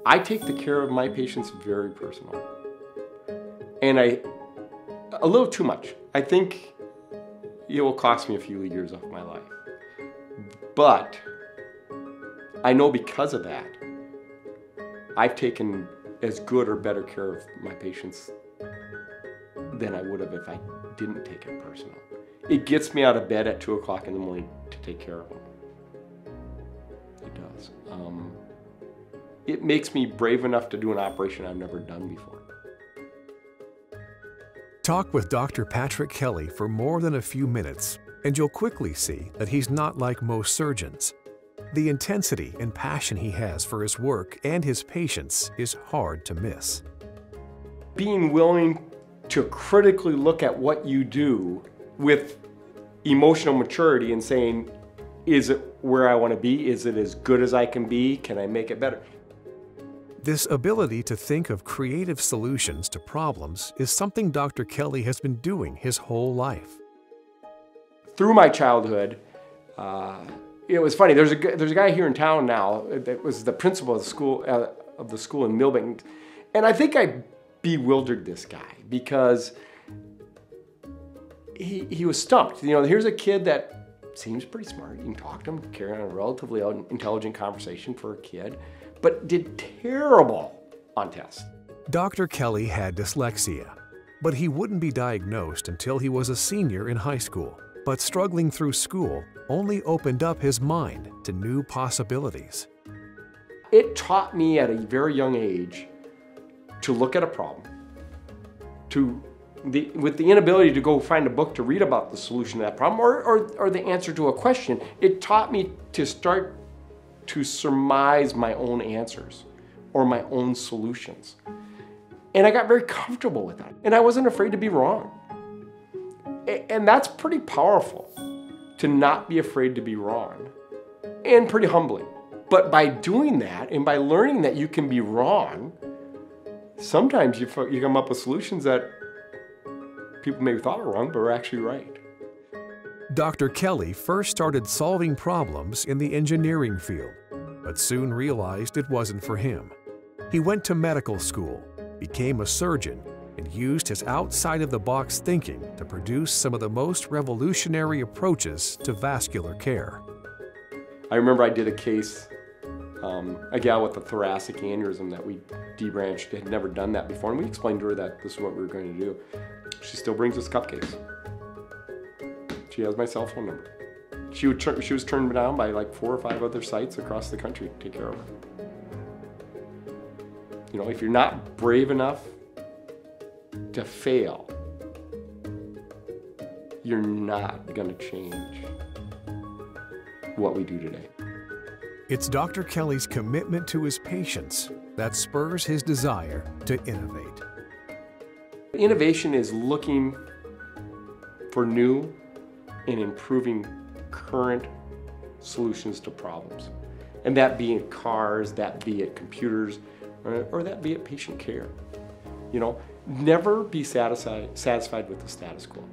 I take the care of my patients very personal. And a little too much. I think it will cost me a few years of my life. But I know because of that, I've taken as good or better care of my patients than I would have if I didn't take it personal. It gets me out of bed at 2 o'clock in the morning to take care of them. It does. It makes me brave enough to do an operation I've never done before. Talk with Dr. Patrick Kelly for more than a few minutes, and you'll quickly see that he's not like most surgeons. The intensity and passion he has for his work and his patients is hard to miss. Being willing to critically look at what you do with emotional maturity and saying, is it where I want to be? Is it as good as I can be? Can I make it better? This ability to think of creative solutions to problems is something Dr. Kelly has been doing his whole life. Through my childhood, it was funny. There's a guy here in town now that was the principal of the school in Milbank, and I think I bewildered this guy because he was stumped. You know, here's a kid that seems pretty smart. You can talk to him, carry on a relatively intelligent conversation for a kid, but did terrible on tests. Dr. Kelly had dyslexia, but he wouldn't be diagnosed until he was a senior in high school. But struggling through school only opened up his mind to new possibilities. It taught me at a very young age to look at a problem, with the inability to go find a book to read about the solution to that problem or the answer to a question. It taught me to start to surmise my own answers or my own solutions. And I got very comfortable with that. And I wasn't afraid to be wrong. And that's pretty powerful, to not be afraid to be wrong, and pretty humbling. But by doing that and by learning that you can be wrong, sometimes you come up with solutions that people maybe thought were wrong, but were actually right. Dr. Kelly first started solving problems in the engineering field, but soon realized it wasn't for him. He went to medical school, became a surgeon, and used his outside-of-the-box thinking to produce some of the most revolutionary approaches to vascular care. I remember I did a case, a gal with a thoracic aneurysm that we debranched, had never done that before, and we explained to her that this is what we were going to do. She still brings us cupcakes. She has my cell phone number. She was turned down by like 4 or 5 other sites across the country to take care of her. You know, if you're not brave enough to fail, you're not going to change what we do today. It's Dr. Kelly's commitment to his patients that spurs his desire to innovate. Innovation is looking for new and improving current solutions to problems. And that be it cars, that be it computers, or that be it patient care. You know, never be satisfied with the status quo.